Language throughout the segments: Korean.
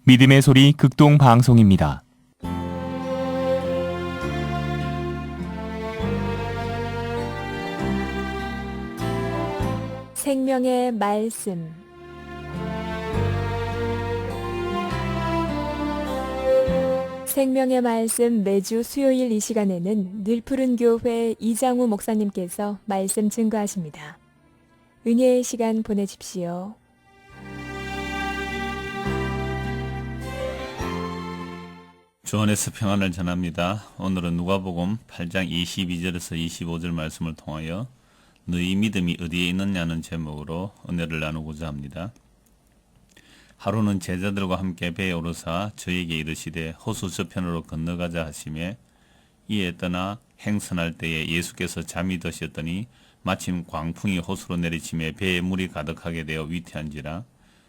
믿음의 소리 극동 방송입니다. 생명의 말씀. 생명의 말씀 매주 수요일 이 시간에는 늘푸른 교회 이장우 목사님께서 말씀 증거하십니다. 은혜의 시간 보내십시오. 주 안에서 평안을 전합니다. 오늘은 누가복음 8장 22절에서 25절 말씀을 통하여 너희 믿음이 어디에 있느냐는 제목으로 은혜를 나누고자 합니다. 하루는 제자들과 함께 배에 오르사 저에게 이르시되 호수 저편으로 건너가자 하시매 이에 떠나 행선할 때에 예수께서 잠이 드셨더니 마침 광풍이 호수로 내리치매 배에 물이 가득하게 되어 위태한지라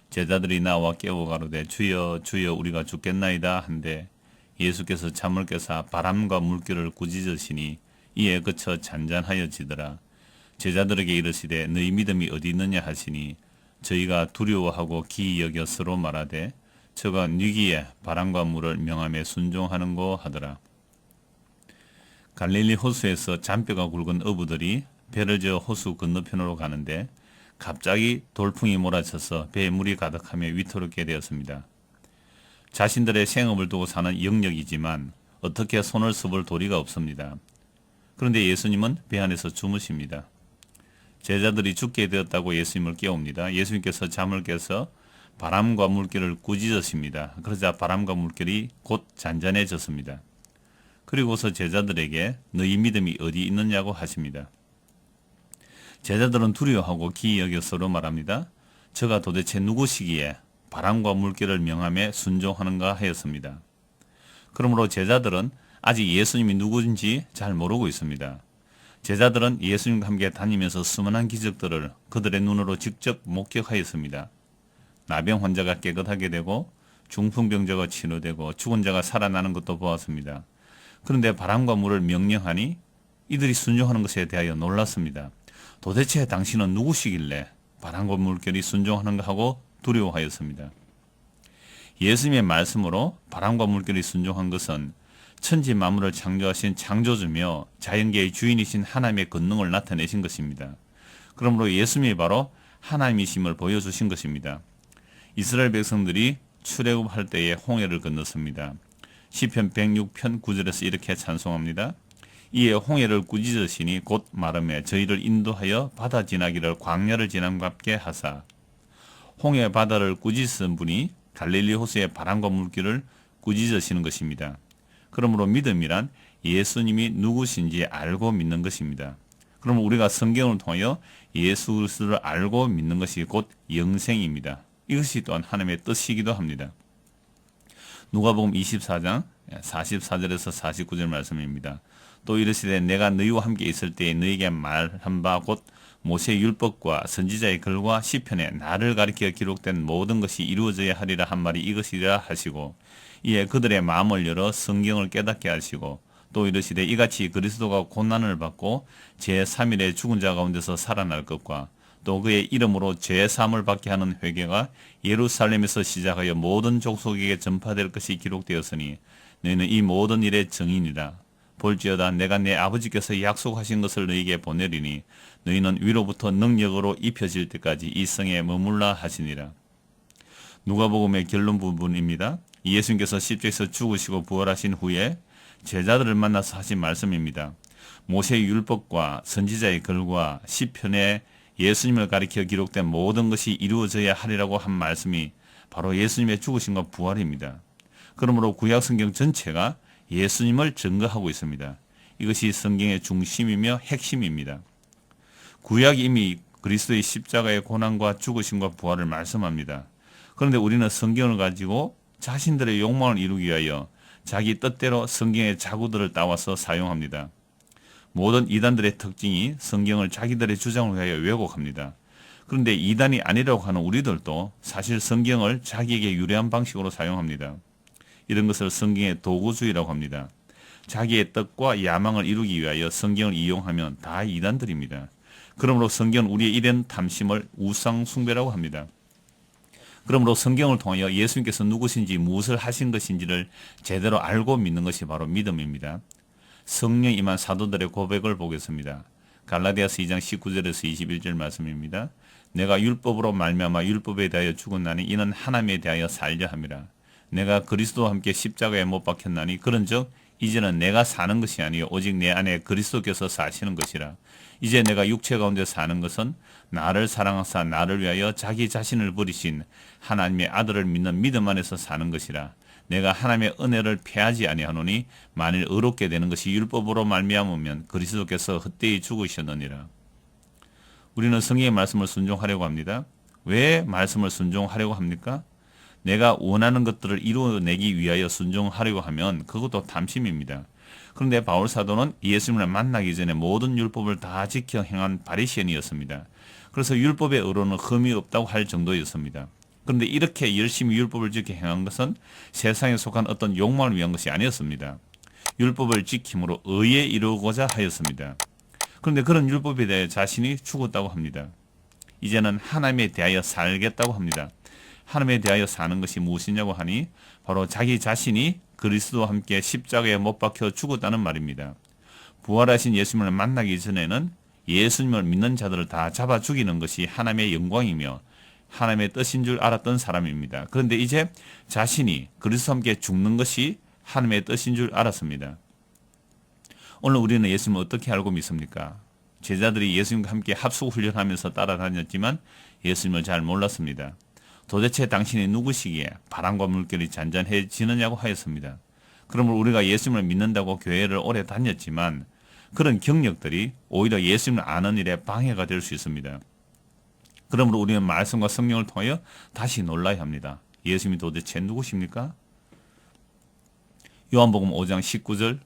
제자들이 나와 깨워 가로되 주여 주여 우리가 죽겠나이다 한데 예수께서 잠을 깨사 바람과 물결을 꾸짖으시니 이에 그쳐 잔잔하여지더라. 제자들에게 이르시되 너희 믿음이 어디 있느냐 하시니 저희가 두려워하고 기이 여겨 서로 말하되 저가 누기에 바람과 물을 명함에 순종하는고 하더라. 갈릴리 호수에서 잔뼈가 굵은 어부들이 배를 저어 호수 건너편으로 가는데 갑자기 돌풍이 몰아쳐서 배에 물이 가득하며 위태롭게 되었습니다. 자신들의 생업을 두고 사는 영역이지만 어떻게 손을 써볼 도리가 없습니다. 그런데 예수님은 배 안에서 주무십니다. 제자들이 죽게 되었다고 예수님을 깨웁니다. 예수님께서 잠을 깨서 바람과 물결을 꾸짖으십니다. 그러자 바람과 물결이 곧 잔잔해졌습니다. 그리고서 제자들에게 너희 믿음이 어디 있느냐고 하십니다. 제자들은 두려워하고 기이 여겨 서로 말합니다. 저가 도대체 누구시기에 바람과 물결을 명함에 순종하는가 하였습니다. 그러므로 제자들은 아직 예수님이 누구인지 잘 모르고 있습니다. 제자들은 예수님과 함께 다니면서 수많은 기적들을 그들의 눈으로 직접 목격하였습니다. 나병 환자가 깨끗하게 되고 중풍병자가 치료되고 죽은 자가 살아나는 것도 보았습니다. 그런데 바람과 물을 명령하니 이들이 순종하는 것에 대하여 놀랐습니다. 도대체 당신은 누구시길래 바람과 물결이 순종하는가 하고 두려워하였습니다. 예수님의 말씀으로 바람과 물결이 순종한 것은 천지 만물을 창조하신 창조주며 자연계의 주인이신 하나님의 권능을 나타내신 것입니다. 그러므로 예수님이 바로 하나님이심을 보여주신 것입니다. 이스라엘 백성들이 출애굽할 때에 홍해를 건넜습니다. 시편 106편 9절에서 이렇게 찬송합니다. 이에 홍해를 꾸짖으시니 곧 마름에 저희를 인도하여 바다 지나기를 광야를 지남갑게 하사. 홍해 바다를 꾸짖은 분이 갈릴리 호수의 바람과 물결을 꾸짖으시는 것입니다. 그러므로 믿음이란 예수님이 누구신지 알고 믿는 것입니다. 그러면 우리가 성경을 통하여 예수 그리스도를 알고 믿는 것이 곧 영생입니다. 이것이 또한 하나님의 뜻이기도 합니다. 누가복음 24장 44절에서 49절 말씀입니다. 또 이르시되 내가 너희와 함께 있을 때에 너희에게 말한 바 곧 모세의 율법과 선지자의 글과 시편에 나를 가리켜 기록된 모든 것이 이루어져야 하리라 한 말이 이것이라 하시고 이에 그들의 마음을 열어 성경을 깨닫게 하시고 또 이르시되 이같이 그리스도가 고난을 받고 제3일에 죽은 자 가운데서 살아날 것과 또 그의 이름으로 죄사함을 받게 하는 회개가 예루살렘에서 시작하여 모든 족속에게 전파될 것이 기록되었으니 너희는 이 모든 일의 증인이라. 볼지어다 내가 내 아버지께서 약속하신 것을 너희에게 보내리니 너희는 위로부터 능력으로 입혀질 때까지 이 성에 머물라 하시니라. 누가복음의 결론 부분입니다. 예수님께서 십자가에서 죽으시고 부활하신 후에 제자들을 만나서 하신 말씀입니다. 모세의 율법과 선지자의 글과 시편에 예수님을 가리켜 기록된 모든 것이 이루어져야 하리라고 한 말씀이 바로 예수님의 죽으심과 부활입니다. 그러므로 구약 성경 전체가 예수님을 증거하고 있습니다. 이것이 성경의 중심이며 핵심입니다. 구약이 이미 그리스도의 십자가의 고난과 죽으심과 부활을 말씀합니다. 그런데 우리는 성경을 가지고 자신들의 욕망을 이루기 위하여 자기 뜻대로 성경의 자구들을 따와서 사용합니다. 모든 이단들의 특징이 성경을 자기들의 주장을 위하여 왜곡합니다. 그런데 이단이 아니라고 하는 우리들도 사실 성경을 자기에게 유리한 방식으로 사용합니다. 이런 것을 성경의 도구주의라고 합니다. 자기의 뜻과 야망을 이루기 위하여 성경을 이용하면 다 이단들입니다. 그러므로 성경은 우리의 이런 탐심을 우상 숭배라고 합니다. 그러므로 성경을 통하여 예수님께서 누구신지 무엇을 하신 것인지를 제대로 알고 믿는 것이 바로 믿음입니다. 성령 임한 사도들의 고백을 보겠습니다. 갈라디아서 2장 19절에서 21절 말씀입니다. 내가 율법으로 말미암아 율법에 대하여 죽었나니 이는 하나님에 대하여 살려 함이라. 내가 그리스도와 함께 십자가에 못 박혔나니 그런즉 이제는 내가 사는 것이 아니요 오직 내 안에 그리스도께서 사시는 것이라. 이제 내가 육체 가운데 사는 것은 나를 사랑하사 나를 위하여 자기 자신을 버리신 하나님의 아들을 믿는 믿음 안에서 사는 것이라. 내가 하나님의 은혜를 패하지 아니하노니 만일 의롭게 되는 것이 율법으로 말미암으면 그리스도께서 헛되이 죽으셨느니라. 우리는 성경의 말씀을 순종하려고 합니다. 왜 말씀을 순종하려고 합니까? 내가 원하는 것들을 이루어내기 위하여 순종하려고 하면 그것도 탐심입니다. 그런데 바울 사도는 예수님을 만나기 전에 모든 율법을 다 지켜 행한 바리새인이었습니다. 그래서 율법의 의로는 흠이 없다고 할 정도였습니다. 그런데 이렇게 열심히 율법을 지켜 행한 것은 세상에 속한 어떤 욕망을 위한 것이 아니었습니다. 율법을 지킴으로 의에 이루고자 하였습니다. 그런데 그런 율법에 대해 자신이 죽었다고 합니다. 이제는 하나님에 대하여 살겠다고 합니다. 하나님에 대하여 사는 것이 무엇이냐고 하니 바로 자기 자신이 그리스도와 함께 십자가에 못 박혀 죽었다는 말입니다. 부활하신 예수님을 만나기 전에는 예수님을 믿는 자들을 다 잡아 죽이는 것이 하나님의 영광이며 하나님의 뜻인 줄 알았던 사람입니다. 그런데 이제 자신이 그리스도와 함께 죽는 것이 하나님의 뜻인 줄 알았습니다. 오늘 우리는 예수님을 어떻게 알고 믿습니까? 제자들이 예수님과 함께 합숙훈련하면서 따라다녔지만 예수님을 잘 몰랐습니다. 도대체 당신이 누구시기에 바람과 물결이 잔잔해지느냐고 하였습니다. 그러므로 우리가 예수님을 믿는다고 교회를 오래 다녔지만 그런 경력들이 오히려 예수님을 아는 일에 방해가 될 수 있습니다. 그러므로 우리는 말씀과 성령을 통하여 다시 놀라야 합니다. 예수님이 도대체 누구십니까? 요한복음 5장 19절에서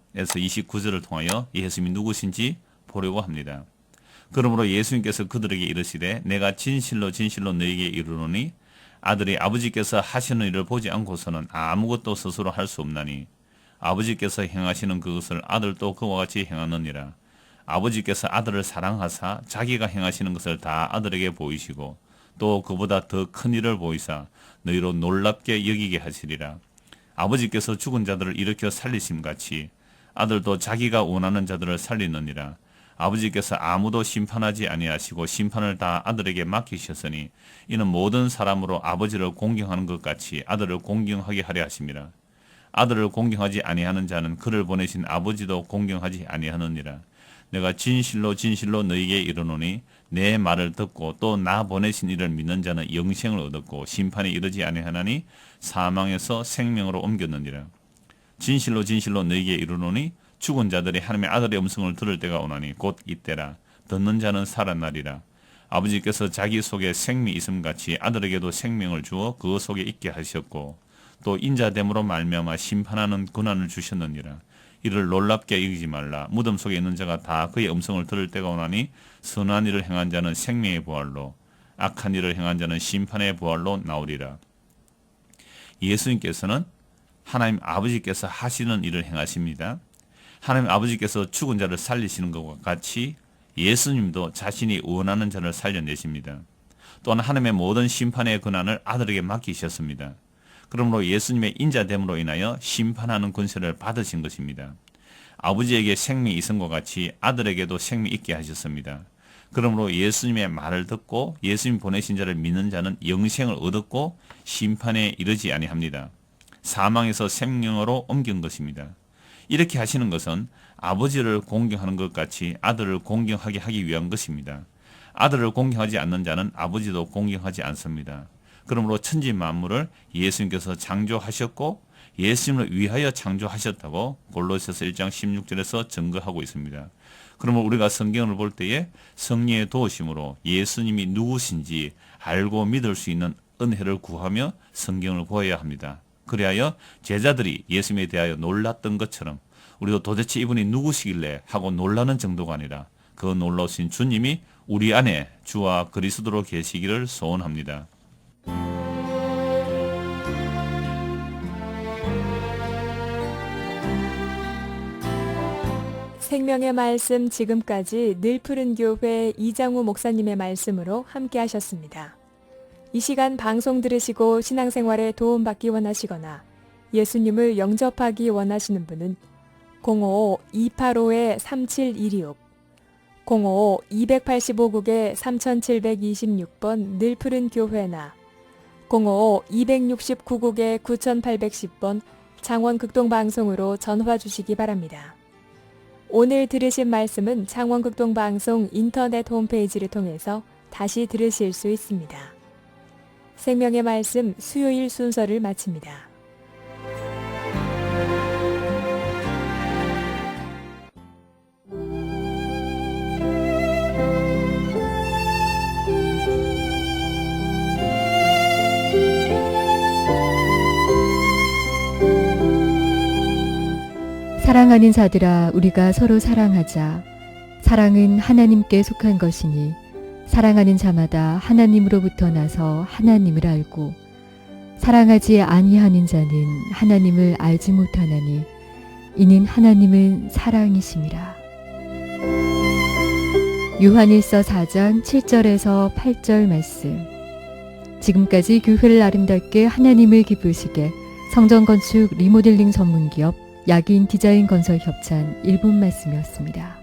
29절을 통하여 예수님이 누구신지 보려고 합니다. 그러므로 예수님께서 그들에게 이르시되 내가 진실로 진실로 너희에게 이르노니 아들이 아버지께서 하시는 일을 보지 않고서는 아무것도 스스로 할 수 없나니 아버지께서 행하시는 그것을 아들도 그와 같이 행하느니라. 아버지께서 아들을 사랑하사 자기가 행하시는 것을 다 아들에게 보이시고 또 그보다 더 큰 일을 보이사 너희로 놀랍게 여기게 하시리라. 아버지께서 죽은 자들을 일으켜 살리심같이 아들도 자기가 원하는 자들을 살리느니라. 아버지께서 아무도 심판하지 아니하시고 심판을 다 아들에게 맡기셨으니 이는 모든 사람으로 아버지를 공경하는 것 같이 아들을 공경하게 하려 하심이라. 아들을 공경하지 아니하는 자는 그를 보내신 아버지도 공경하지 아니하느니라. 내가 진실로 진실로 너희에게 이르노니 내 말을 듣고 또 나 보내신 이를 믿는 자는 영생을 얻었고 심판에 이르지 아니하나니 사망에서 생명으로 옮겼느니라. 진실로 진실로 너희에게 이르노니 죽은 자들이 하나님의 아들의 음성을 들을 때가 오나니 곧 이때라. 듣는 자는 살아나리라. 아버지께서 자기 속에 생명이 있음같이 아들에게도 생명을 주어 그 속에 있게 하셨고 또 인자됨으로 말미암아 심판하는 권한을 주셨느니라. 이를 놀랍게 여기지 말라. 무덤 속에 있는 자가 다 그의 음성을 들을 때가 오나니 선한 일을 행한 자는 생명의 부활로 악한 일을 행한 자는 심판의 부활로 나오리라. 예수님께서는 하나님 아버지께서 하시는 일을 행하십니다. 하나님 아버지께서 죽은 자를 살리시는 것과 같이 예수님도 자신이 원하는 자를 살려내십니다. 또한 하나님의 모든 심판의 권한을 아들에게 맡기셨습니다. 그러므로 예수님의 인자됨으로 인하여 심판하는 권세를 받으신 것입니다. 아버지에게 생명이 있은 것 같이 아들에게도 생명이 있게 하셨습니다. 그러므로 예수님의 말을 듣고 예수님 보내신 자를 믿는 자는 영생을 얻었고 심판에 이르지 아니합니다. 사망에서 생명으로 옮긴 것입니다. 이렇게 하시는 것은 아버지를 공경하는 것 같이 아들을 공경하게 하기 위한 것입니다. 아들을 공경하지 않는 자는 아버지도 공경하지 않습니다. 그러므로 천지 만물을 예수님께서 창조하셨고 예수님을 위하여 창조하셨다고 골로새서 1장 16절에서 증거하고 있습니다. 그러면 우리가 성경을 볼 때에 성령의 도우심으로 예수님이 누구신지 알고 믿을 수 있는 은혜를 구하며 성경을 보아야 합니다. 그리하여 제자들이 예수님에 대하여 놀랐던 것처럼 우리도 도대체 이분이 누구시길래 하고 놀라는 정도가 아니라 그 놀라우신 주님이 우리 안에 주와 그리스도로 계시기를 소원합니다. 생명의 말씀 지금까지 늘푸른 교회 이장우 목사님의 말씀으로 함께 하셨습니다. 이 시간 방송 들으시고 신앙생활에 도움받기 원하시거나 예수님을 영접하기 원하시는 분은 055-285-3726, 055-285국에 3726번 늘푸른 교회나 055-269국에 9810번 창원극동방송으로 전화 주시기 바랍니다. 오늘 들으신 말씀은 창원극동방송 인터넷 홈페이지를 통해서 다시 들으실 수 있습니다. 생명의 말씀 수요일 순서를 마칩니다. 사랑하는 자들아, 우리가 서로 사랑하자. 사랑은 하나님께 속한 것이니 사랑하는 자마다 하나님으로부터 나서 하나님을 알고 사랑하지 아니하는 자는 하나님을 알지 못하나니 이는 하나님은 사랑이심이라. 요한일서 4장 7절에서 8절 말씀. 지금까지 교회를 아름답게 하나님을 기쁘시게 성전 건축 리모델링 전문기업 야긴 디자인 건설 협찬 1분 말씀이었습니다.